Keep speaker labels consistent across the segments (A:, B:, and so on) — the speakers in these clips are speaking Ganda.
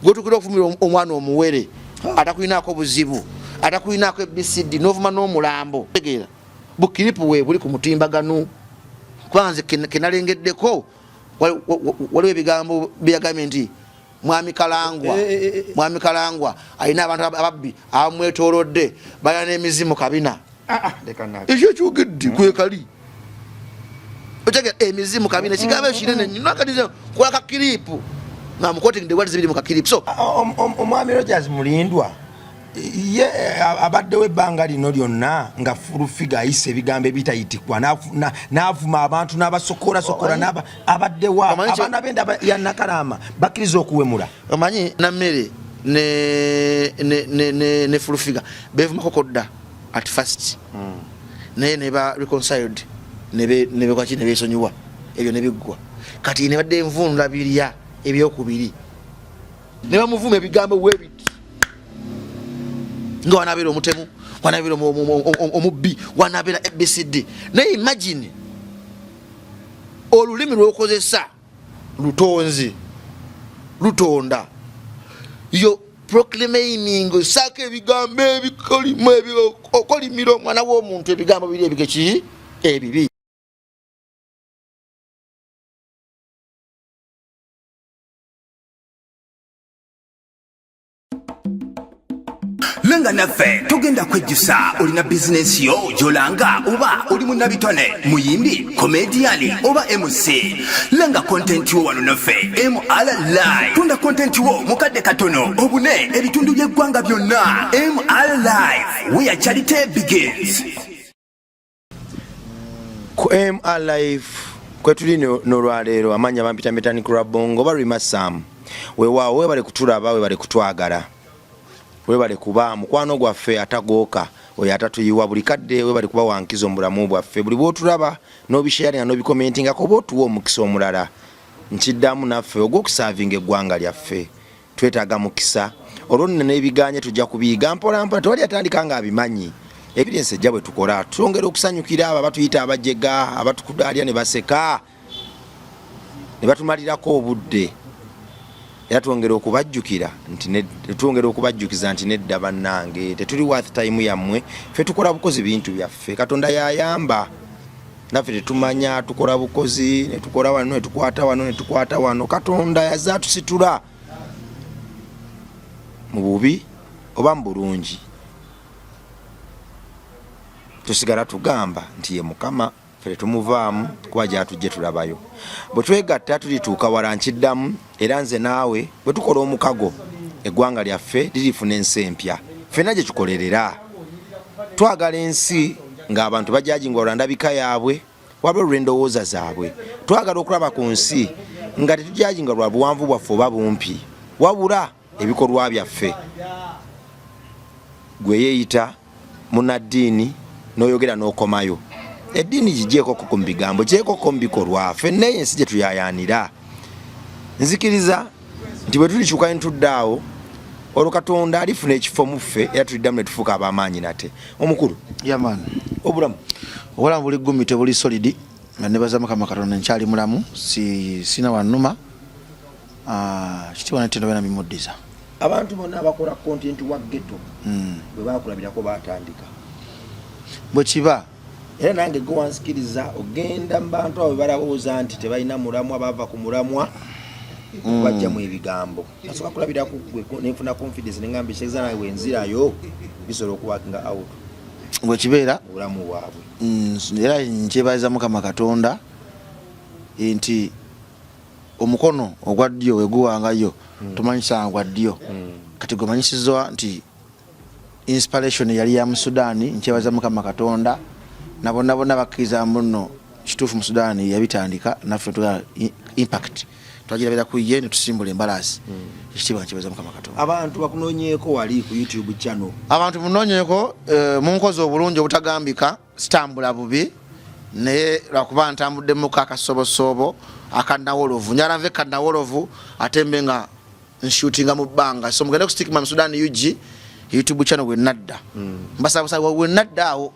A: gotukira okufumira omwana omuwere atakulinako buzibu atakulinako ebisidi novuma n'omulambo tegeera bukiripu we buli ku mutimbagano kwanze kenalengeddeko waliwo ebigambo byagambye nti mwami kalangwa alina abantu ababbi abamwetoolodde balina n'emizimu kabina ekyo kyogedde kwekali otegera emizimu kabina ekigambo kinene nnyo nakatiza kola kakiripu nga mukotingide walize biri mu kakiripu so
B: omwami Rogers Mulindwa ye abaddewo ebbanga lino lyonna nga fulufiga ayise ebigambo ebitayitikwa n'avuma abantu n'abasokola abaddewo abaana b'enda ya Nakalama bakkiriza okuwemula
A: omanyi nammere ne fulufiga bevumako kodda at first naye ne ba reconciled ne kwaki ne beesonyiwa ebyo ne biggwa kati ne badde envunula birya ebyokubiri ne bamuvuma ebigambo webiti nga wanabeera omutemu wanabeera omubbi wanabeera ABCD naye imagine olulimi lwokozesa lutonda yo proclaiming saka ebigambo okolimira omwana w'omuntu ebigambo biri ebigeki ebibi
C: Lenga naffe tugenda kwejjusa olina business yo jolanga oba oli munnabitone muyimbi comedian oba MC lenga content wo wano naffe MR Live tunda content wo mukadde katono obune ebitundu by'eggwanga byonna MR Live where charity begins
B: ku MR Live kwetuli n'olwaleero amanya bampita Metani Kurabongo barima Sam weewaawo webale kutulaba webale kutwagala webale kuba mukwano gwaffe atagooka oyo atatuyiwa buli kadde webale kuba wankizo mubulamu bwaffe buli bwotulaba n'obisharinga n'obikomentinga ko botuwa omukisa omulala nkiddamu naffe ogw'okusavinga eggwanga lyaffe twetaaga mukisa olwonna n'ebiganye tujja kubiyiga mpolampola tewali atandika nga abimanyi ebidensi ejja bwe tukola twongera okusanyukira abo abatuyita abajega abatukudaalya ne baseka ne batumalirako obudde era twongera okubajjukira nti nedda bannange tetuli worth time yammwe ffe tukola bukozi bintu byaffe Katonda yayamba naffe tetumanya tukola bukozi ne tukola wano ne tukwata wano Katonda yazza tusitula mu bubi oba mu bulungi tusigala tugamba nti ye Mukama ffe tumuvaamu kuba gyatujje tulabayo bwe twegatta tulituuka wala nkiddamu era nze naawe bwe tukola omukago eggwanga lyaffe lirifuna ensi empya ffenna gye kikolerera twagala ensi ng'abantu bajajinga olwandabika yaabwe wabula olw'endowooza zaabwe twagala okulaba ku nsi nga tetujajinga lwa buwanvu bwaffe oba bumpi wabula ebikolwa byaffe gwe yeeyita munnaddiini n'oyogera n'okomayo eddiini gigyeko ku bigambo gyekoko mu bikolwa ffenna ensi gye tuyayaanira nzikiriza nti bwe tulikyuka ne tuddaawo olwo Katonda alifuna ekifo mu ffe era tuliddamu ne tufuuka ab'amaanyi nate omukulu
A: yaman
B: obulamu
A: buli gumi tebuli solidi nebaza Mukama Katonda nkyali mulamu sina wannuma kitiibwa netendo bena bimuddiza
B: abantu bonna abakola content wa ghetto bwe bakulabirako batandika
A: bwe kiba
B: era nange gwe wansikiriza ogenda mu bantu abo balowooza nti tebalina mulamwa bava ku mulamwa bajjamu ebigambo nasooka kulabirako nenfuna confidence nengamba ekyeza nawe wenzirayo bisobola okuwakinga out
A: bwe kibeera
B: obulamu bwabwe
A: era nkyebaza Mukama Katonda nti omukono ogwa ddyo weguwangayo tumanyisa gwa ddyo kati gwemanyisizwa nti inspiration yali ya mu Sudaani nkyebaza Mukama Katonda na bonna bakkiriza muno kituufu mu Sudaani yabitandika naffe tuga impact twagirabira ku ye ne tusimbula embalasi ekitiibwa nkyebaza Mukama Katonda
B: abantu bakunoonyeeko wali ku YouTube channel
A: abantu munoonyeeko munkozi obulungi obutagambika sitambula bubi naye lwakuba ntambuddemu akasobosobo akannawolovu njala nve kannawolovu atembe nga nshootinga mu bbanga so mugende ku Stickman mu Sudan UG YouTube channel we nadda mbasaba we naddaawo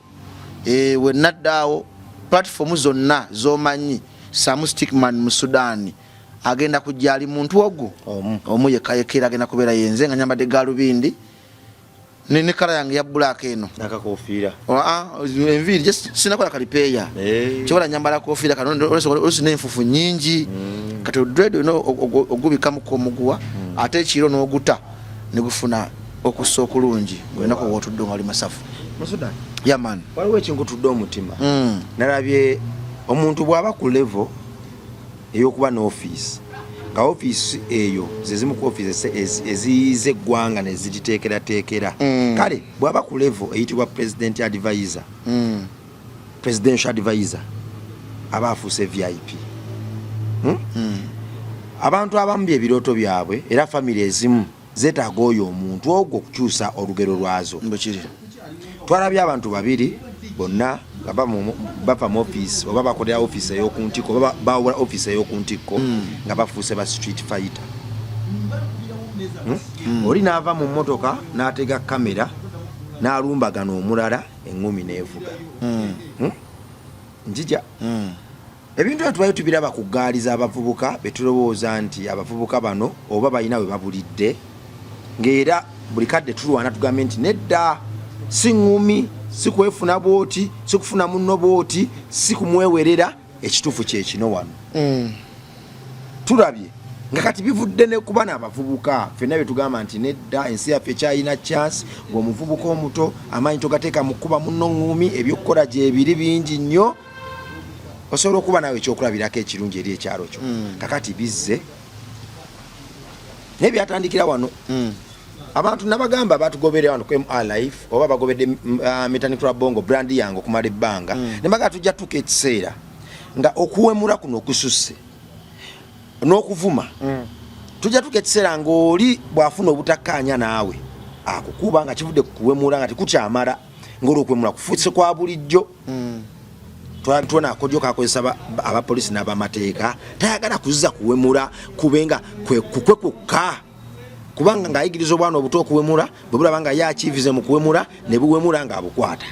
A: we naddaawo platform zonna zomanyi Samu Stickman mu Sudan agenda kujja ali muntu ogwo omu yekayekera agenda kubeera yenze nga nyambadde galubindi ne kala yange ya black eno
B: nakakofiira
A: enviiri just sinakola kalipeya kyobola nyambala kofiira kano olusi n'enfufu nyingi kati dread ogubikamuko omuguwa ate ekiro n'oguta ne gufuna okussa okulungi ng'olinako wootudde nga oli masafu
B: Masudan
A: yaman
B: waliwo ekinkutudde omutima nalabye omuntu bw'aba ku level ey'okuba n'ofiisi nga ofiisi eyo zezimu ku ofiisi eziyize eggwanga ne zigiteekerateekera kale bw'aba ku level eyitibwa presidential advisor aba afuuse VIP abantu abamu byebirooto byabwe era famire ezimu zeetaaga oyo omuntu ogwo okukyusa olugero lwazo twalabye abantu babiri bonna nga bava mu ofiisi oba bakolera ofiisi ey'okuntikko oba bawula ofiisi ey'okuntikko nga bafuuse ba street fighter oli n'ava mu mmotoka n'atega kamera n'alumbagana omulala eŋŋumi n'evuga njija ebintu byo tubayo tubiraba ku ggaali z'abavubuka betulowooza nti abavubuka bano oba balina we babulidde ng'era buli kadde tulwana tugambe nti nedda si ŋŋumi si kwefuna bwoti si kufuna munno bwoti si kumwewerera ekituufu kyekino wano tulabye nga kati bivudde ne kuba n'abavubuka ffenna bye tugamba nti nedda ensi yaffe ekyalina chance ng'omuvubuka omuto amaanyi togateeka mu kuba munno ŋŋumi ebyokukola gyebiri bingi nnyo osobola okuba naawe ekyokulabirako ekirungi eri ekyalo kyo kakati bizze naye byatandikira wano abantu nabagamba batugoberera wano ku MRLife oba bagobedde Metani Club Bongo brand yange okumala ebbanga ne baga tujja tuka ekiseera nga okuwemula kuno okususse n'okuvuma tujja tuka ekiseera ng'oli bw'afuna obutakkaanya naawe akukuba nga kivudde kukuwemula nga tekukyamala ng'olwokwemula kufuuse kwa bulijjo tuona akodyo kakozesa abapoliisi n'abamateeka tayagala kuziza kuwemula kubenga kukwe kukka kubanga ng'ayigiriza obwana obuto okuwemula bwe bulaba nga yakiivize mu kuwemula ne buwemula ng'abukwata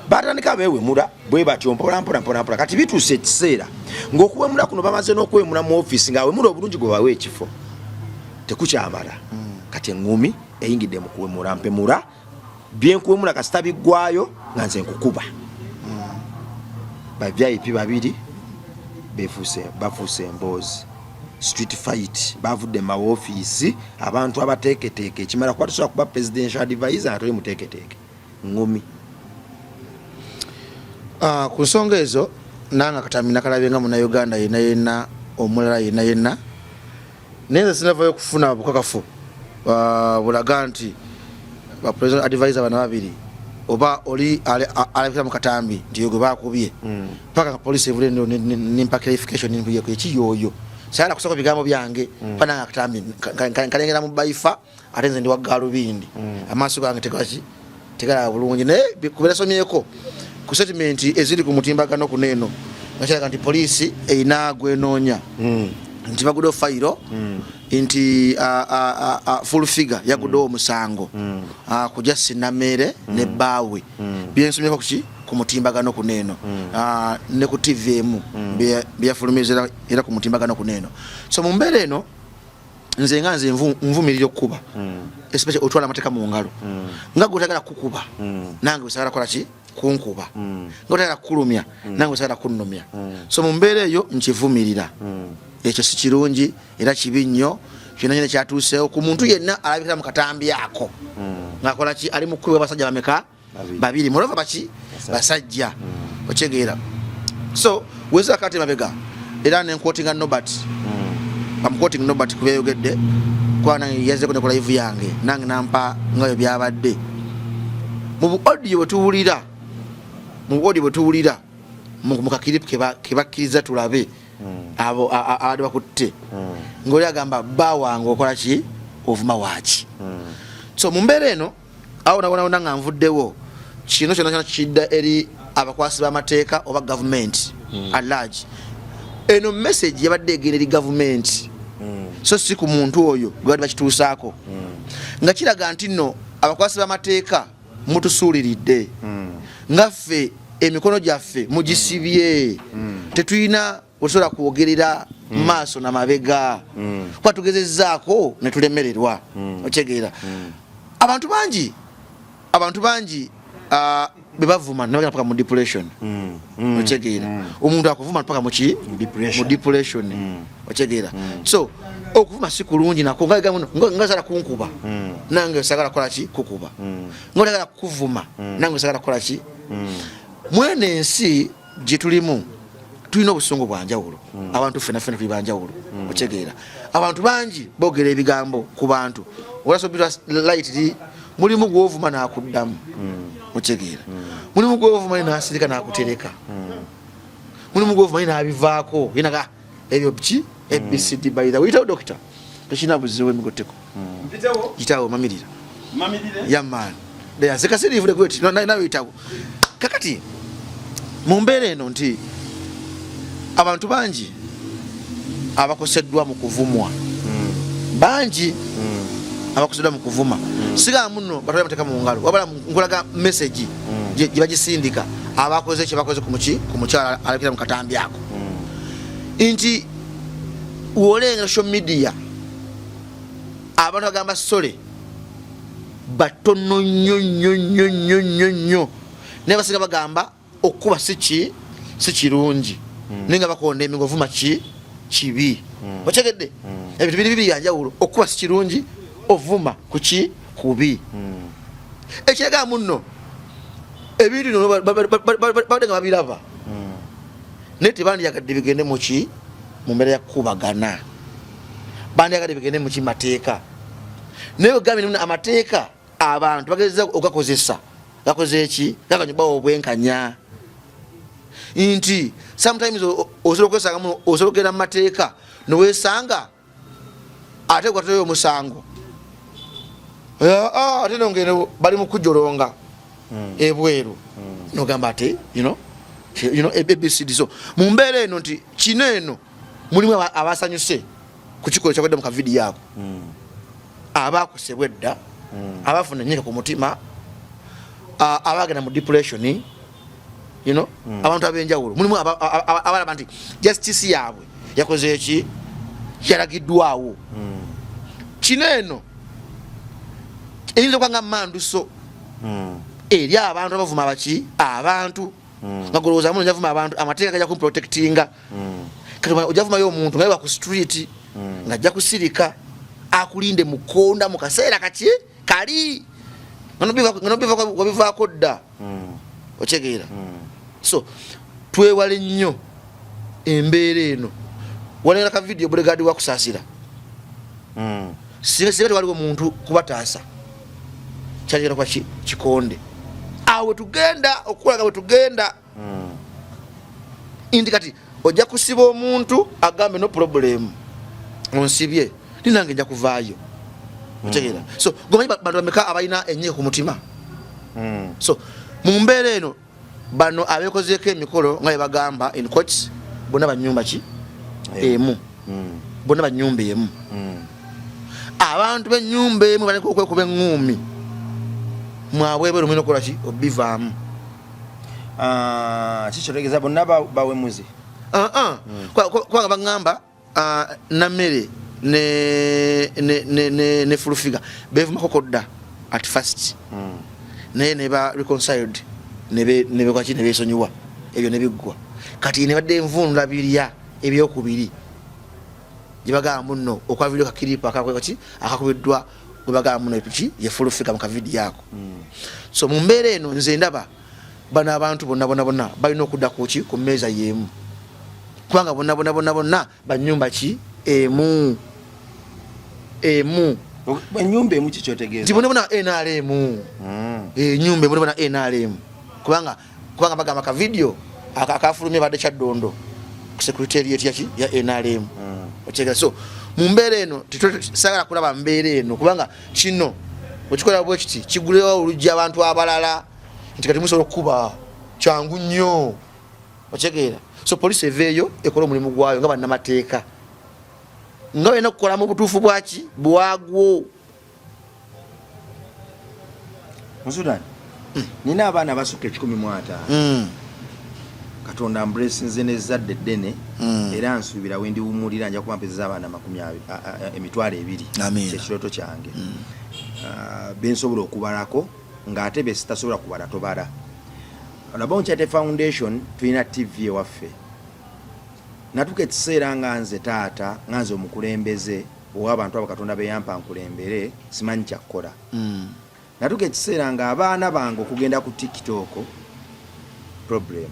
B: batandika beewemula bwe batyo mpolampola kati bituuse ekiseera ng'okuwemula kuno bamaze n'okuwemula mu ofiisi ng'awemula obulungi gwe bawe ekifo tekukyamala kati eŋŋumi eyingidde mu kuwemula mpemula byenkuwemula kasita biggwayo nga nze nkukuba ba VIP babiri bafuuse emboozi street fight bavudde mu ofiisi abantu abateeketeeke ekimala kuba tusobola kuba presidential advisor nga toli muteeketeeke ŋŋumi
A: ku nsonga ezo nanga katambi nakalabye nga munnayuganda yenna omulala yenna naye nze sinavayo okufuna bukakafu bulaga nti ba president advisor bana babiri oba oli alabikira mu katambi nti yogwe bakubye paka nga poliisi evule nimpa clarification nimpuyeko ekiyoyo sayala kusoko bigambo byange pananga katambi kalengera mu baifa ate nze ndi wa galubindi amaaso gange tegala bulungi naye kubeera somyeko ku statement eziri ku mutimbagano kuneeno nakiraga nti poliisi eyina gwenoonya nti bagudewo fayiro nti full figure yagudewo omusango kuja sinamere ne bbaawe byensomyeko kuki ku mutimbagano kuneeno ne ku TV emu byafulumiza era ku mutimbagano kuneeno so mu mbeera eno nze nga nze nvumirira okukuba especially otwala amateeka mu ngalo nga gutagala kukuba nange usagala kola ki kunkuba ngotagala kukulumya nange usagala kunnumya so mu mbeera eyo nkivumirira ekyo si kirungi era kibi nnyo kyonna nyine kyatuuseewo ku muntu yenna alabikira mu katambi ako ng'akola ki ali mu kkuba abasajja bameka babiri mulova baki basajja okyegeera so weza kati mabega era nenkwotinga Norbert bamukoting Norbert kubyayogedde kwana yazeko ne ku live yange nange nampa ngayo byabadde mu audio bwetuwulira mu kakiripu kebakkiriza tulabe abo abadde bakutte ng'oli agamba bba wange okola ki ovuma waaki so mu mbeera eno awo nabonabona nga nvuddewo kino kyonna kidda eri abakwasi b'amateeka oba gavumenti at large eno message yabadde egenda eri gavumenti so si ku muntu oyo gwebadde bakituusaako nga kiraga nti nno abakwasi b'amateeka mutusuuliridde ngaffe emikono gyaffe mugisibye tetulina osobola kwogerera maaso na mabega kwa tugezezzaako ne tulemererwa otegeera abantu bangi bebavuma nebagenda paka mu depression otegeera omuntu akuvuma paka mu depression otegeera so okuvuma si kulungi nako nga sala kunkuba nange sagala kola ki kukuba ngolagala kuvuma nange sagala kola ki mwene ensi gye tulimu tulina obusungu bwa njawulo abantu ffena tuli banjawulo otegeera abantu bangi boogera ebigambo ku bantu olasobirwa lightly mulimu gwovuma nakuddamu otegeera mulimu gwovuma nasirika nakutereka mulimu gwovuma nabivaako yenaga ebyo biki ABCD by the way itawo doctor tekina buziwe migoteko itawo mamirira yaman deya sekasirivule kweti nawe itawo kakati mu mbeera eno nti abantu bangi abakoseddwa mu kuvumwa bangi abakoseddwa mu kuvuma siga muno batwala bateka mu ngalo wabala nkulaga message gye bagisindika abakoze kye bakoze ku mukyala alakira mu katambi ako inti wolenga social media abantu bagamba sole batono nnyo ne basiga bagamba okuba si kirungi ninga bakonde emingovuma kibi otegedde ebintu bibiri yanjawulo okuba si kirungi ovuma kubi ekiraga muno ebintu no badenga babiraba neti bandi yagadde bigende mu mbeera ya kubagana bandi yagadde bigende mu mateeka naye gambi amateeka abantu bagezeza okugakozesa gakoze eki gakanyoba obwenkanya inti sometimes osobola okwesanga muno osobola okugenda mu mateeka nowesanga ate gwatatoyo omusango ate nongene bali mu kujolonga ebweru nogamba ate you know ABCD so mu mbeera eno nti kino eno mulimu abasanyuse ku kikolo kyakodde mu kavidiyo ako abakosebwa edda abafuna ennyika ku mutima abagenda mu depression you know abantu abenjawulo mulimu abalaba nti justice yaabwe yakoze eki yalagiddwawo kino eno eyinza okwanga manduso eri abantu abavuma abantu nga golowooza muno njavuma abantu amateeka gajja kumprotectinga kati ojjavumayo omuntu nga yeba ku street nga ajja kusirika akulinde mukonda mu kaseera kali wabivaako dda otegeera so twewale nnyo embeera eno walengera ka video bodyguard wakusaasira singa tewaliwo omuntu kubataasa kyalira kwa kikonde awe tugenda okulaga wetugenda indi kati ojja kusiba omuntu agambe no problem onsibye ninange nja kuvaayo otegeera so gomanyi bantu bameka abalina ennyika ku mutima so mu mbeera eno bano abekozeeko emikolo nga bagamba in quotes bonna banyumba emu bonna banyumba emu abantu b'ennyumba emu baleka okwekuba eŋŋuumi mwabwebero mulina okukola ki obivaamu
B: kikyotegeeza bonna bawemuzi kubanga baŋŋamba nammere ne fulufiga bevumako dda at first naye neba reconciled nebekwaki nebesonyiwa ebyo nebiggwa kati nebadde envunula birya ebyokubiri gyebagamba muno okwavidio kakiripa akakubiddwa gwebagamba muno etuki yefulufiga mu kavidiyo ako so mu mbeera eno nze ndaba bano abantu bonna balina okudda kuki ku mmeeza y'emu kubanga bonna banyumba emu enyumba emu kikyotegeeza
A: nti bonna NRM enyumba bonna NRM kubanga bagamba ka video akafulumye badde Kyaddondo ku secretariat ya NRM otegeera so mu mbeera eno sagala kulaba mbeera eno kubanga kino okikola bwe kiti kigulewo olujja abantu abalala nti kati musobola okuba kyangu nnyo otegeera so police eveeyo ekola omulimu gwayo nga bannamateeka nga balina okukola mu butuufu bwagwo
B: Musudan nina abaana abasukka 15 Katonda ambresinze nezadde ddene era nsuubira wendi wumulira nja kubampeza abaana 200 kyekiroto kyange bensobola okubalako ng'ate besitasobola kubala tobala. Olaba Onkyate Foundation tulina TV ewaffe natuka ekiseera nga nze taata nga nze omukulembeze ow'abantu abo Katonda beyampa nkulembere simanyi kyakkola. Natuka ekiseera nga abaana bange okugenda ku TikTok problem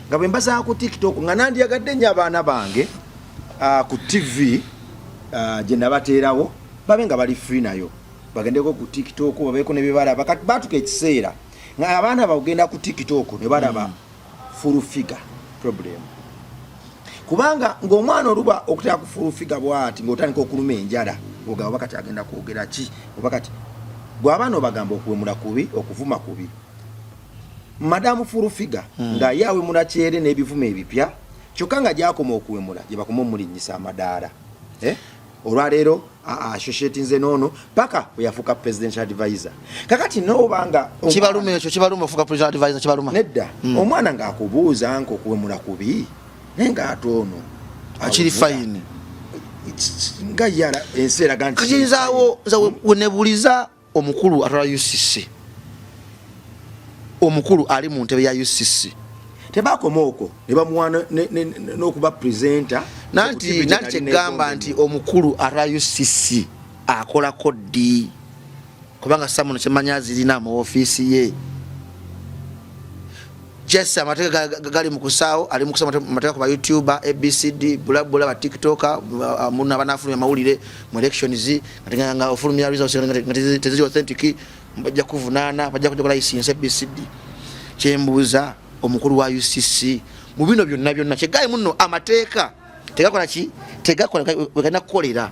B: nga bwe mbasanga ku TikTok nga nandyagadde nnyo abaana bange ku TV gye nabateerawo babe nga bali free nayo bagendeko ku TikTok babeeko ne bye balaba. Kati batuka ekiseera nga abaana bagenda ku TikTok ne balaba full figure problem kubanga ng'omwana oluba okutera ku full figure bw'ati ng'otandika okuluma enjala ogamba bakati agenda kwogera ki oba kati gw'abaana obagamba okuwemula kubi okuvuma kubi. Madamu full figure nga yawe munakyere n'ebivumo ebipya kyokka nga gyakoma okuwemula gye bakoma omulinnyisa amadaala olwaleero associate nze noono paka bwe yafuuka presidential advisor. Kakati n'obanga
A: kibaluma ekyo kibaluma ofuuka presidential advisor kibaluma
B: nedda omwana ng'akubuuza nk'okuwemula kubi naye ng'atoono
A: akiri fayini
B: nga yala ensi eraga nti
A: kiyinzaawo wenebuuliza omukulu atwala UCC omukulu ali mu ntebe ya UCC
B: tebakoma okwo ne bamuwa n'okuba presenter
A: nanti kyegamba nti omukulu atwala UCC akolako ddi kubanga samuno kyemanya zirina mu ofiisi ye. Just amateeka gali mu kusaawo ali mu kusoma amateeka ku ba YouTuber ABCD bulabula ba TikToker muna banafulumya mawulire mu elections nga ofulumya results nga tezi authentic bajja kuvunaana bajja kujokola license ABCD. Kyembuuza omukulu wa UCC mu bino byonna kyegayi muno amateeka tegakola ki tegakola wekana kukolera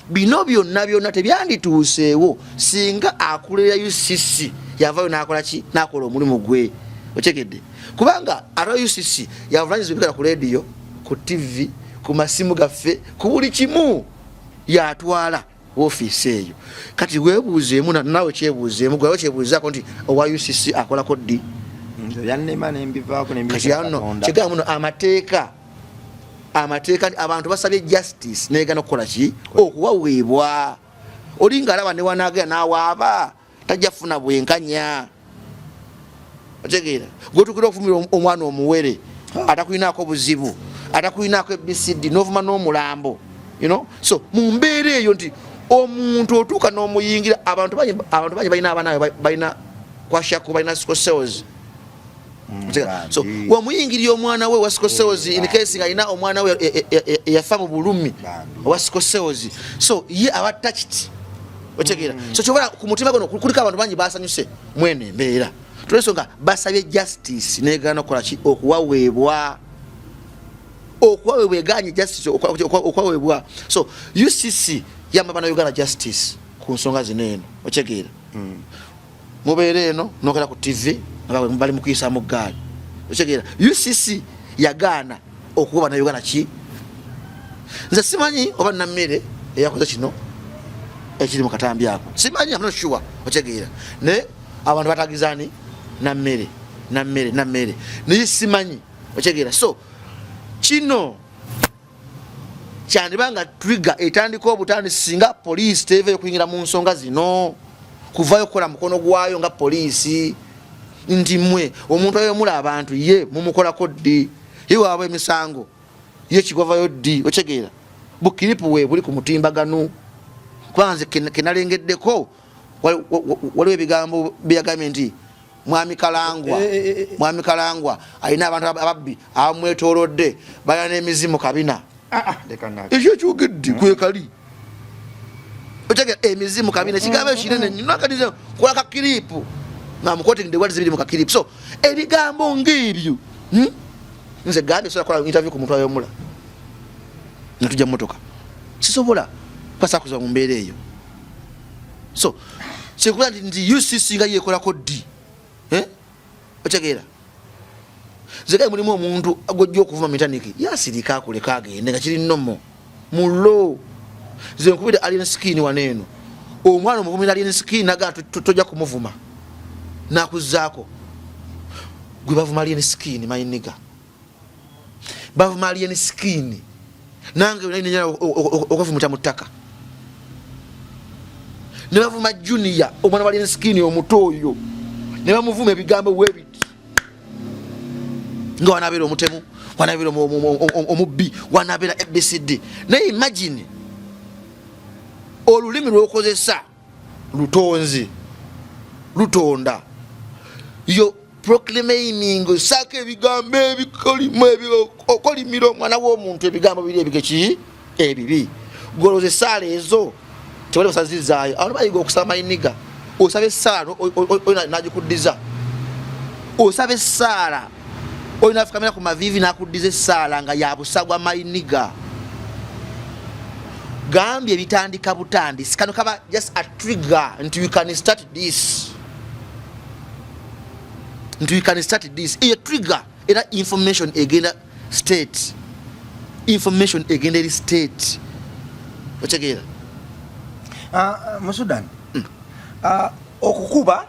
A: bino byonna tebyandituuseewo singa akulira UCC yavayo n'akola ki n'akola omulimu gwe okyegedde kubanga ata UCC yavulanyiza ebikala ku radio ku TV ku masimu gaffe ku buli kimu yatwala ofiisi eyo. Kati weebuuzeemu nawe kyebuuzeemu gwewe kyebuuzaako nti owa UCC akolako ddi
B: yannema nembivaako
A: kyegaa muno amateeka abantu basabye justice negana okukola ki okuwaweebwa. Olinga alaba ne wanaagera n'awaaba tajja funa bwenkanya otegeera gwotukira okufumira omwana omuwere atakulinako buzibu atakulinako ABCD n'ovuma n'omulambo so mu mbeera eyo nti omuntu otuuka n'omuyingira abantu bangi balina abaana balina kwashako balina scocells so wamuyingirira omwana we wa scocells in case nga alina omwana we yafa mu bulumi wa scocells so ye aba touched otegeera so kyobala ku mutima gono kuliko abantu bangi basanyuse mwene embeera tulesonga basabye justice negana kola ki okuwaweebwa eganye justice okuwaweebwa. So UCC yamaba na Uganda justice ku nsonga zineeno okyegera mubeere eno nokera ku TV nga bali mu kuyisa mu gaali okyegera UCC yagaana okuba na Uganda ki nze simanyi oba nammere eyakoze kino ekiri mu katambi ako simanyi I'm not sure okyegera ne abantu batagizani nammere naye simanyi okyegera. So kino kyandibanga trigger etandika obutandi singa poliisi teve okuyingira mu nsonga zino kuvayo kukola mukono gwayo nga poliisi nti mmwe omuntu ayomula abantu ye mumukolako ddi ye waabwe emisango ye kigwavayo ddi okyegera bukiripu we buli ku mutimbagano kwanze kenalengeddeko waliwo ebigambo byagambye nti mwami Kalangwa alina abantu ababbi abamwetoolodde balina n'emizimu kabina ekyo kyogedde kwekali okyegera emizimu kabina ekigambo kinene nnyo nakadize kola kakiripu nga mukotingide wali zibiri mu kakiripu. So ebigambo ng'ebyo nze gambye sobola kola interview ku muntu ayomula natujja mu motoka sisobola kwasakuza mu mbeera eyo. So kyekula nti UCC nga yeekolako ddi okyegera zega mulimu omuntu agojja okuvuma metaniki yasirika akuleka agende nga kiri nnomo mulo ze nkubire alien skin waneeno omwana omuvumira alien skin naga tojja kumuvuma nakuzaako gwe bavuma alien skin mayiniga bavuma alien skin nange nanyanya okufumuta mutaka ne bavuma junior omwana wa alien skin omutoyo ne bamuvuma ebigambo webiti nga wanabera omutemu wanabera omubbi wanabera ABCD naye imagine olulimi lwokozesa lutonzi lutonda yo proclaiming saka ebigambo ebikolimira omwana w'omuntu ebigambo biri ebigeki ebibi goloze sala ezo tewali kusazizaayo abantu bayiga okusaba mayiniga osaba essala nagikuddiza osaba essala olina afukamira ku mavivi nakuddiza essala nga yabusagwa mayiniga gambye bitandika butandisi kano kaba just a trigger until you can start this a trigger era information egenda state ochegeera
B: mu Sudan okukuba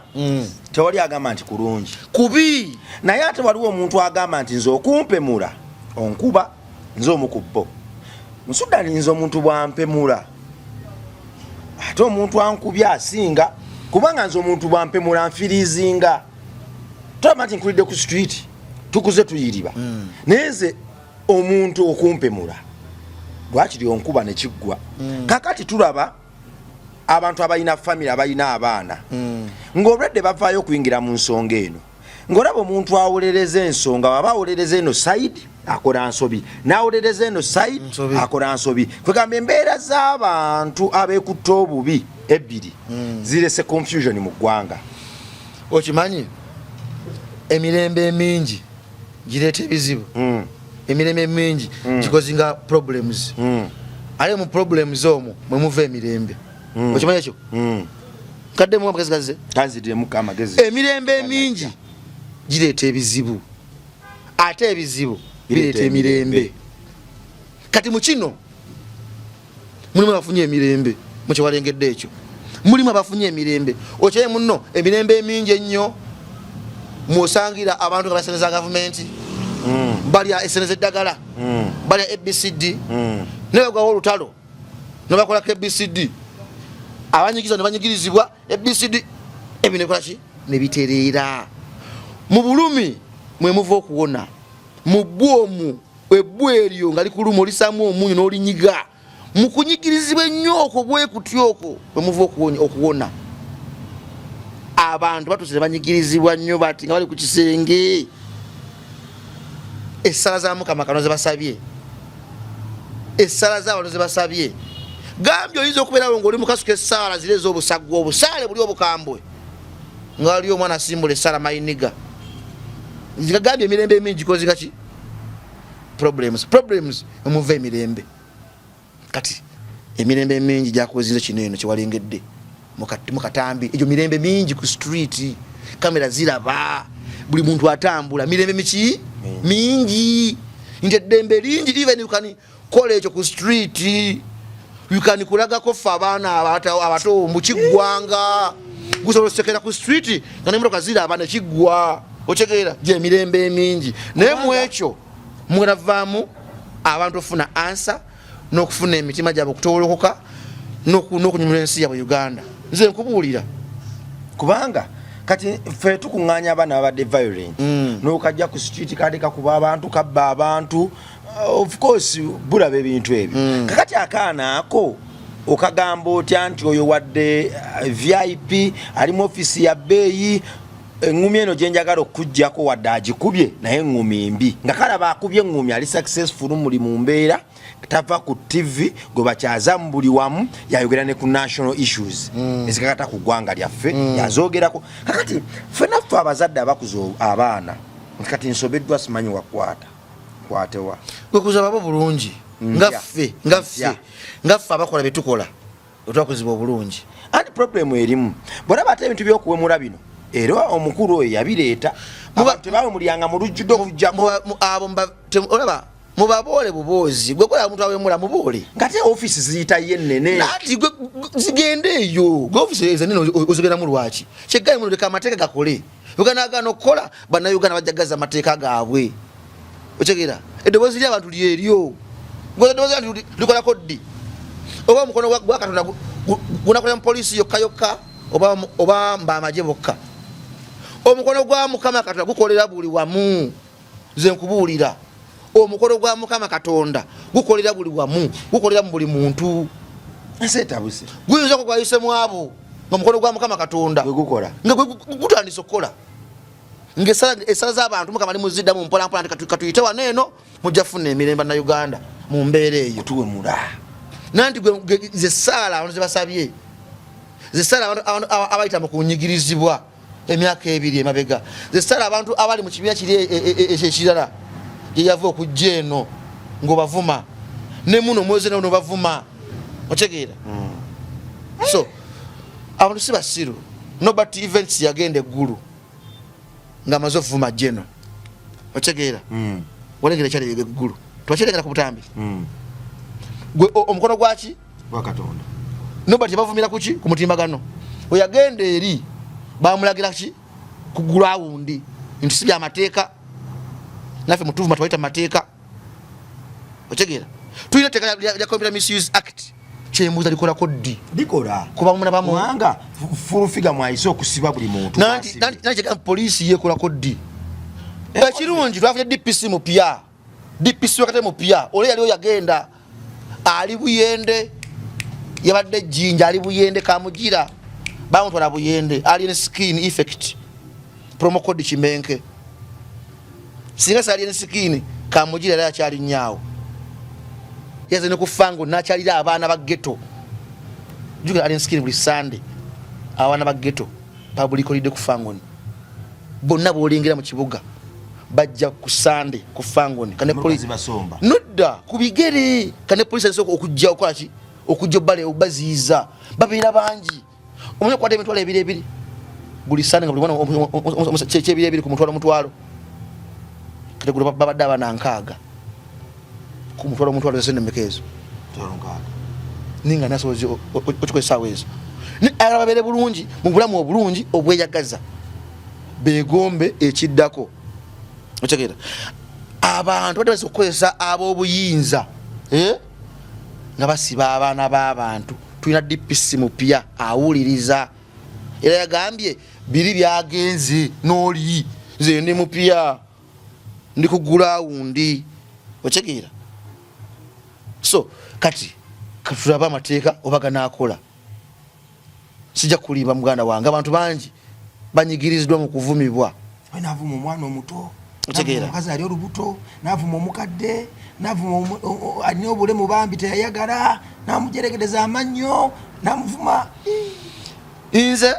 B: tewali agamba nti kulungi
A: kubi
B: naye ate waliwo omuntu agamba nti nze okumpemula onkuba nze omukubbo mu Sudan nze omuntu bwampemula ate omuntu ankubya asinga kubanga nze omuntu bwampemula nfirizinga tomati nkulidde ku street tukuze tuyiriba naye nze omuntu okumpemula lwakiri onkuba nekiggwa kakati tulaba abantu abalina family abalina abaana ng'olwedde bavaayo okuyingira mu nsonga eno ng'olaba omuntu awolereza ensonga waba awolereza eno side akola nsobi n'awolereza eno side akola nsobi kwegamba embeera z'abantu abeekutta obubi ebbiri zirese confusion mu ggwanga
A: okimanyi emirembe emingi gireeta ebizibu emirembe emingi gikozinga problems ale mu problems omwo mwe muva emirembe okimanyi ekyo kaddemu amagezi
B: kanzidemu amagezi
A: emirembe emingi gireeta ebizibu ate ebizibu bireeta emirembe kati mu kino mulimu abafunye emirembe mukyewalengedde ekyo mulimu abafunye emirembe okyaye muno emirembe emingi ennyo musangira abantu nga baseneza gavumenti balya eseneza eddagala balya ABCD nebagwawo olutalo nebakolako ABCD abanyigirizwa nebanyigirizibwa ABCD ebinekolaki nebitereera mu bulumi mwe muva okuwona mu bwomu ebbwa eryo nga likuluma olisaamu omunyu n'olinyiga mu kunyigirizibwa ennyo okwo bwekutyo okwo mwe muva okuwona abantu batuuse banyigirizibwa nnyo bati nga bali ku kisenge essala za Mukama kano ze basabye essala z'abantu ze basabye gambye oyinza okubeerawo ng'oli mukasuka essaala ziri ez'obusagwa obusaale buli obukambwe nga waliyo omwana asimbula essaala mayiniga gambye emirembe emingi kozika ki problems emuva emirembe kati emirembe emingi gyakozinze kino eno kyewalengedde mukatambi egyo mirembe mingi ku street kamera ziraba buli muntu atambula mirembe miki mingi nti eddembe lingi even you can kola ekyo ku street you can kulagako ffe abaana abato mu kiggwanga gusobola okusekera ku street nga nemotoka ziraba nekiggwa otegeera gye emirembe emingi naye mu ekyo muravaamu abantu ofuna ansa n'okufuna emitima gyabwe okutowolokoka n'okunyumira ensi yabwe Uganda nze nkubuulira
B: kubanga kati ffe tukuŋŋaanya abaana babadde violent n'okajja ku street kadeka kuba abantu kabba abantu of course bulaba ebintu ebyo kakati akaana ako okagamba otya nti oyo wadde VIP ali mu ofisi ya bbeeyi engumi eno gyenjagala okujjako wadde agikubye naye engumi mbi nga kalaba akubye engumi ali successful muli mu mbeera tava ku TV gwe bakyaza mu buli wamu yayogera ne ku national issues ezikakata ku ggwanga lyaffe yazoogerako kakati ffenna ffe abazadde abakuza abaana kati nsobeddwa simanyi wakwata kwatewa
A: kwekuza babo bulungi ngaffe abakola betukola otwakuzibwa obulungi
B: anti problemu erimu bwolaba ate ebintu byokuwemula bino era omukulu oyo yabireeta tebawe mulyanga mu lujjudde okujjako
A: olaba mubaboole buboozi gwe kola omuntu awemula muboole
B: ngate ofisi ziyita ye nnene
A: nati zigende eyo gwe ofisi ezenene ozigeramu lwaki kyegaye muno leka amateeka gakole Uganda okukola bannayuganda bajjagaza amateeka gaabwe otegeera eddoboozi ly'abantu lyeryo eddoboozi lyantu likola koddi oba omukono gwa Katonda gunakola mu poliisi yokka oba mbamaje bokka omukono gwa Mukama Katonda gukolera buli wamu nze nkubuulira omukono gwa Mukama Katonda gukolera buli wamu gukolera mu buli muntu
B: esetabuse
A: guyinza okugwayise mu abo ng'omukono gwa Mukama Katonda
B: gukola
A: nga gutandise okukola ng'essala z'abantu Mukama limuziddamu mpolampola nti katuyite wano eno mujja funa emirembe na Uganda mu mbeera eyo
B: tuwe mula
A: nanti ze ssaala abantu ze basabye ze ssaala abantu abayita mu kunyigirizibwa emyaka 2 emabega ze ssaala abantu abali mu kibiina kiri ekirala gye yava okujja eno ng'obavuma ne muno mwezi no bavuma otegeera so abantu si basiru Nobert Events yagenda eggulu ng'amaze okuvuma jeno otegeera walengera ekyali eggulu twakyerengera ku butambi gwe omukono gwaki
B: gwa Katonda
A: Nobert bavumira kuki ku mutimbagano oyagenda eri bamulagira ki ku ground nti si byamateeka naffe mutuvuma twaita mateeka otegeera tulina teeka lya Computer Misuse Act kyembuuza likola koddi
B: likola
A: kuba muna bamwanga
B: fulufiga mwayise okusiba buli muntu
A: nanti poliisi yekola koddi ekirungi twafunye DPC mupya DPC wakati mupya ole yaliyo yagenda ali Buyende yabadde Jinja ali Buyende kamugira bamutwala Buyende ali ne skin effect promo code Kimenke singa sali ne skin kamugira era kyali nyaawo yaze ne kufango nakyalira abaana ba ghetto juga ali ne skin buli Sunday abaana ba ghetto public holiday kufango bonna bolengera mu kibuga bajja ku Sunday kufangoni kane police
B: basomba
A: nodda kubigere kane police nsoko okujja okola ki okujja bale obaziza babira bangi omunye kwate emitwalo ebiri buli Sunday nga buli mwana cheche ebiri ku mutwalo kale gulu babadde abana nkaaga ku mutwalo zesene mekezo ninga nasozi otukwesa wezo ni arababere bulungi mu bulamu obulungi obweyagaza begombe ekiddako otegeera abantu badde basokozesa ab'obuyinza nga basiba abaana b'abantu tulina DPC mupya awuliriza era yagambye biri byagenze n'oli nze ndi mupya ndi ku ground otegeera so kati katulaba amateeka oba ganaakola sijja kulimba muganda wange abantu bangi banyigiriziddwa mu kuvumibwa
B: navuma omwana omuto
A: otegeera
B: omukazi ali olubuto navuma omukadde navuma alina obulemu bambi teyayagala namujeregereza amannyo namuvuma
A: nze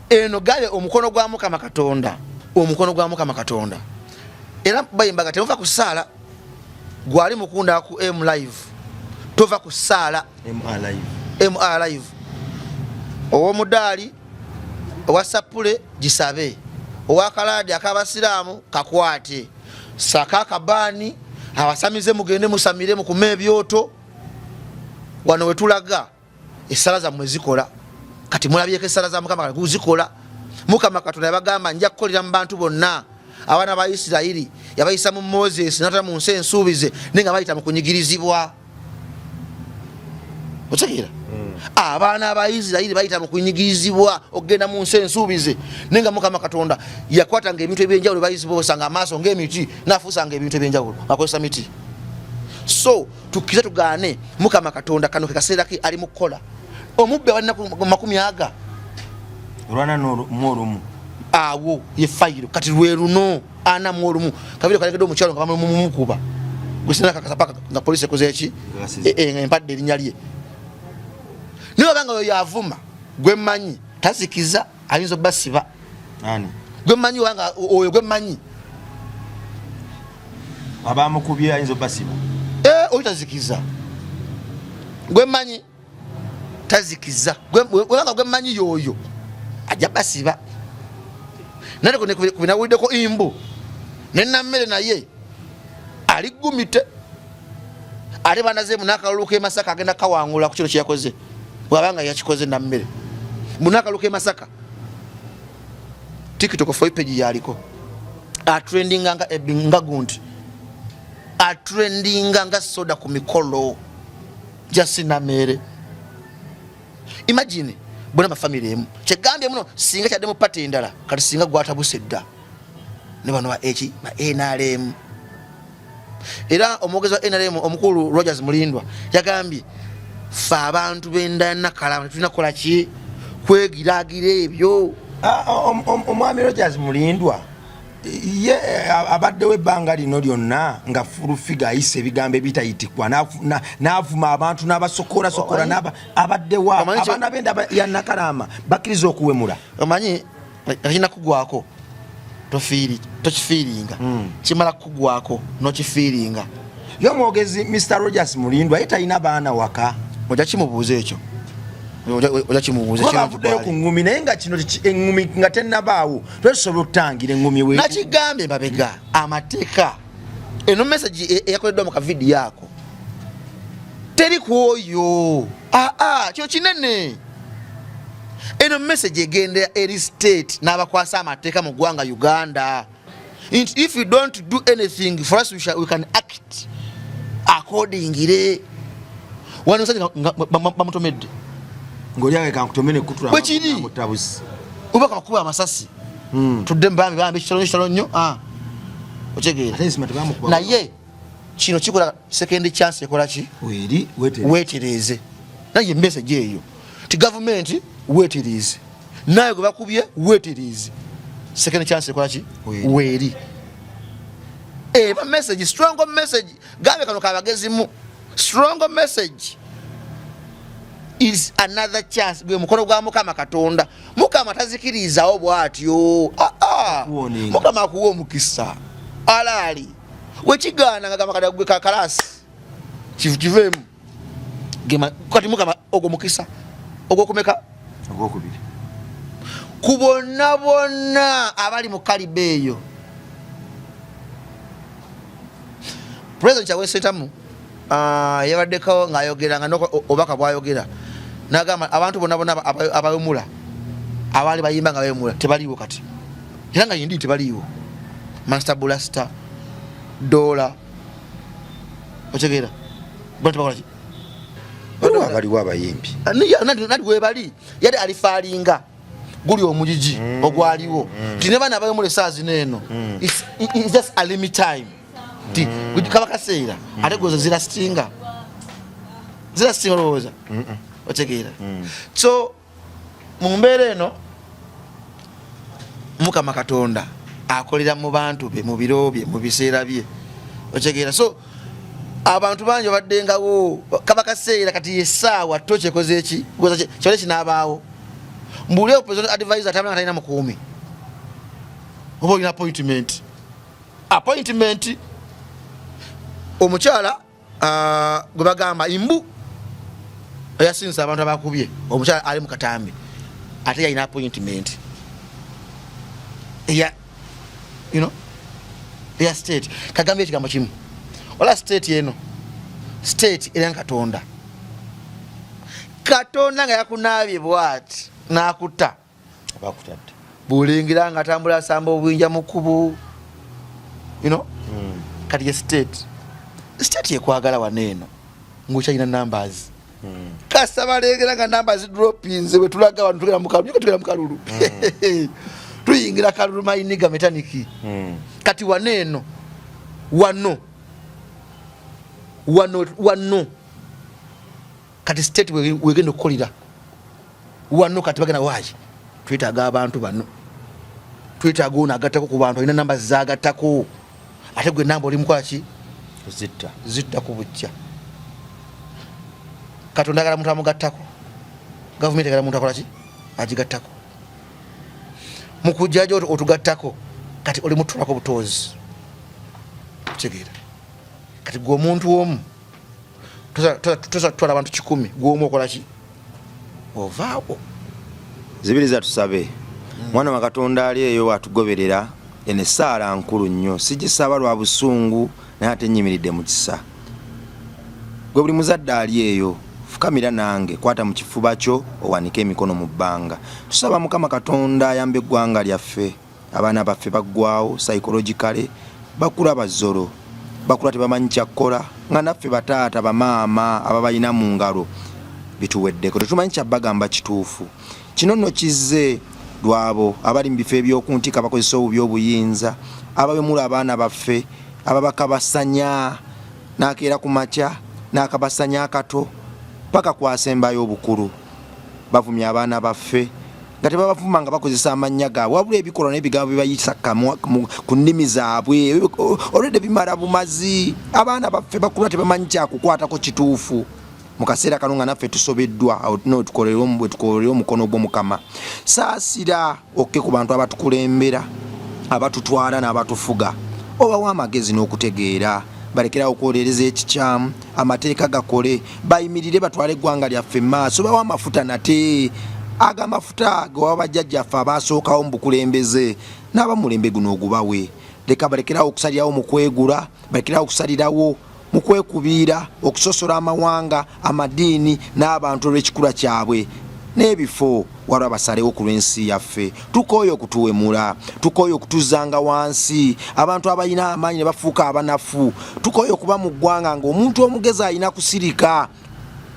A: eno gabe omukono gwa Mukama Katonda omukono gwa Mukama Katonda era bayimbaga teva ku sala gwali mukunda ku M live tova ku sala M live owo mudali owasapule gisabe owakaladi akabasiramu kakwate saka kabani abasamize mugende musamire mu kuma ebyoto wano wetulaga esala za mwezikola kati mulabyeko esala za Mukama kuzikola Mukama Katonda yabagamba nja kukolera mu bantu bonna abana ba Isiraili yabayisa mu Moses natala mu nsi ensuubize nenga bayita mu kunyigirizibwa otegeera abaana ba Isiraili bayita mu kunyigirizibwa ogenda mu nsi ensuubize nenga Mukama Katonda yakwatanga ebintu ebyenjawulo bayizibwa osanga amaaso ng'emiti nafuusanga ebintu ebyenjawulo akozesa miti so tukize tugane Mukama Katonda kano kaseera ke ali mu kukola omubbe walina ku 100
B: olwana n'olumu
A: awo ye fayiro kati lweruno ana mwolumu kabiro kalegedo omukyalo nga bamumukuba gusina kakasapaka nga police ekoze eki empadde erinnyalye niwe banga oyo yavuma gwe manyi tazikiza ayinza basiba
B: nani
A: gwe manyi wanga oyo gwe manyi
B: abamukubye ayinza basiba
A: oyo tazikiza gwe manyi tazikiza gwe wanga gwe manyi yoyo ajja basiba nane kubinawuliddeko imbu nenammere naye ali gumite ate banaze munakaluka e Masaka agenda kawangula ku kino kyeyakoze wabanga yakikoze nammere munakaluka e Masaka TikTok for page yaliko trending nga ebinga gundi atrendinga nga soda ku mikolo jasina mere. Imagine bona mafamily emu kyegambye muno singa kyadde mu pati endala kati singa gwatabusedda ne bano ba echi ba NRM. Era omwogezi wa NRM omukulu Rogers Mulindwa yagambye fa abantu b'endana kala tulina kola ki kwegiragira ebyo.
B: Omwami Rogers Mulindwa ye abaddewo ebbanga lino lyonna nga fulufiga ayise ebigambo ebitayitikwa n'avuma abantu n'abasokola abaddewo abaana b'enda ya Nakalama bakkiriza okuwemula.
A: Omanyi akina kugwako tokifiiringa kimala kugwako nokifiiringa.
B: Yo mwogezi Mr. Rogers Mulindwa ye talina baana waka.
A: Ojja kimubuuza ekyo. Ojja kimubuuza
B: ekyo. Bavuddeyo ku ngumi naye nga kino engumi nga tennabaawo twesobola okutangira engumi we.
A: Nakigambye mabega amateeka eno message eyakoleddwa mu kavidiyo ako teri ku oyo. Kyo kinene. Eno message egenda eri state n'abakwasa amateeka mu ggwanga Uganda. If you don't do anything for us, we can act accordingly. Wano sasa bamutomedde
B: ngolyawe kankutomene kutura
A: mutabusi ubaka makuba amasasi tudde mbambi kitalo nnyo otegeera naye kino kikola second chance ekola ki weetereze naye message eyo ti government weetereze naye gwe bakubye weetereze second chance ekola ki weeri ba message strong message gabe kano kabagezimu strong message is another chance gwe mukono gwa Mukama Katonda. Mukama tazikirizawo bwatyo. Mukama akuwa omukisa alali wekigana nga gamakada gwe kakalasi kivemu gema kati Mukama ogwo mukisa ogwo kumeka
B: ogwo kubiri
A: kubona abali mu kalibe eyo. President Chawesetamu yabaddeko ng'ayogera nga obaka bwayogera n'agamba abantu bonna abayomula abali bayimba nga bayomula tebaliiwo kati era nga yindi tebaliiwo. Master Blaster Dola otegeera bonna tebakola ki
B: baliwo abayimbi
A: nadi webali yali alifaalinga guli omujiji ogwaliwo ti ne bana abayomula esaawa zino eno it's just a limit time kaba kaseera ate goza zirasitinga olowooza otegeera. So mu mbeera eno Mukama Katonda akolera mu bantu be mu biro bye mu biseera bye otegeera. So abantu bangi baddengawo kaba kaseera kati yesaawa tokyekoze eki goza kyole kinaabaawo mbuleo president advisor atamala talina mukuumi oba olina appointment omukyala gwe bagamba imbu eyasinza abantu abakubye omukyala ali mu katambi ate yalina appointment eya state. Kagambye ekigambo kimu wala state eno state era Katonda nga yakunaabye bwati n'akutta
B: abakutadde
A: bulingira nga atambula asamba obwinja mu kkubo kati ye state yekwagala waneeno ng'okyalina numbers kasaba leegera nga numbers dropinze bwe tulaga wano tugera mu kalulu tuyingira kalulu mayiniga metaniki kati waneeno wano kati state wegenda okukolera wano kati bagenda waayi twetaaga abantu bano twetaaga ono agattako ku bantu alina numbers zagattako ate gwe namba oli mukola ki zitta ku bujja. Katonda agala muntu amugattako gavumenti agala muntu akola ki agigattako mu kujja gyo otugattako kati oli mutulako butozi kitegeera kati gwe omuntu omu tutwala abantu 10 gwe omu okola ki ovaawo.
B: Zibiriza tusabe mwana wa Katonda ali eyo atugoberera ene saala nkulu nnyo sigisaba lwa busungu naye ate nyimiridde mu kisa gwe buli muzadde ali eyo fukamira nange kwata mu kifuba kyo owanike emikono mu bbanga tusaba Mukama Katonda ayambe eggwanga lyaffe abaana baffe baggwawo psychologically bakula bazolo bakula tebamanyi kyakola nga naffe bataata bamaama ababalina mu ngalo bituweddeko tetumanyi kyabagamba kituufu. Kino nno kizze lwabo abali mu bifo ebyokuntika bakozesa obubi obuyinza ababemula abaana baffe ababakabasanya nakeera ku makya nakabasanya akato paka kwasembayo obukulu bavumya abaana baffe nga tebabavuma nga bakozesa amannya gaabwe wabula ebikolwa n'ebigambo bibayisa ku nnimi zaabwe olwedde bimala bumazi. Abaana baffe bakula tebamanyi kyakukwatako kituufu. Mu kaseera kano nga naffe tusobeddwa tukolere omukono gw'Omukama. Saasira okke ku bantu abatukulembera abatutwala n'abatufuga obawa amagezi n'okutegeera balekerawo okwolereza ekikyamu amateeka gakole bayimirire batwale eggwanga lyaffe maaso bawa amafuta nate agamafuta gewa bajjajjaffe abaasookawo mu bukulembeze n'abamulembe guno ogubawe. Leka balekerawo okusalirawo mu kwegula balekerawo okusalirawo mu kwekubiira okusosola amawanga amadiini n'abantu olw'ekikula kyabwe n'ebifo waliwo basalewo ku lw'ensi yaffe. Tukooye okutuwemula tukooye okutuzanga wansi abantu abalina amaanyi ne bafuuka abanafu. Tukooye okuba mu ggwanga ng'omuntu omugezi alina kusirika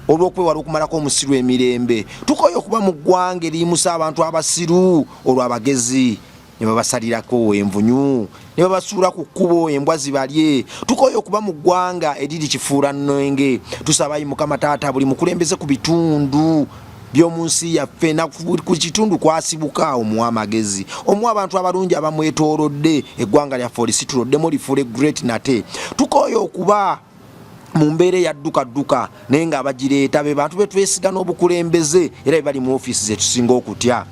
B: olw'okwewala okumalako omusiru emirembe. Tukooye okuba mu ggwanga eriyimusa abantu abasiru olw'abagezi ne babasalirako envunyu ne babasuula ku kkubo embwa zibalye. Tukooye okuba mu ggwanga eriri kifuula nnenge. Tusabayi Mukama Taata buli mukulembeze ku bitundu by'omu nsi yaffe na ku kitundu kwasibuka omuwa amagezi omuwa abantu abalungi abamwetoolodde eggwanga lyaffe olisituloddemu lifuule great nate. Tukooye okuba mu mbeera eyadduka naye nga abagireeta be bantu betwesiga n'obukulembeze era be bali mu ofiisi zetusinga okutya.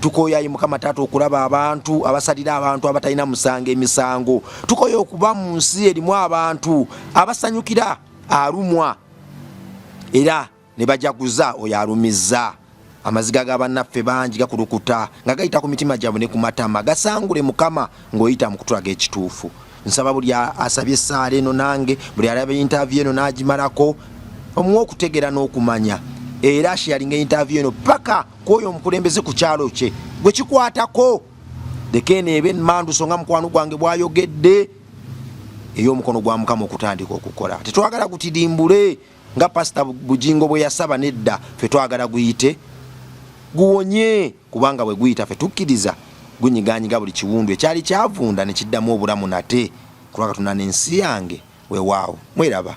B: Tukooye Mukama Taata okulaba abantu abasalira abantu abatalina musango emisango. Tukooye okuba mu nsi erimu abantu abasanyukira alumwa era ne bajaguza oyo alumizza. Amaziga g'abannaffe bangi gakulukuta nga gayita ku mitima gyabwe ne ku matama gasangule Mukama ng'oyita mu kutulaga ekituufu. Nsaba buli asabye essaala eno nange buli alaba interview eno n'agimalako omuwa okutegeera n'okumanya era sharinga interview eno paka kwoyo omukulembeze ku kyalo kye gwe kikwatako dekene ebe mandu songa mukwano gwange bwayogedde ey'omukono gwa Mukama okutandika okukola. Tetwagala gutidimbule nga Pastor Bujingo bwe yasaba nedda ffe twagala guyite guwonye kubanga bwe guyita ffe tukkiriza gunyiganyiga buli kiwundu ekyali kyavunda ne kiddamu obulamu nate kulwa Katonda n'ensi yange weewaawo. Mweraba.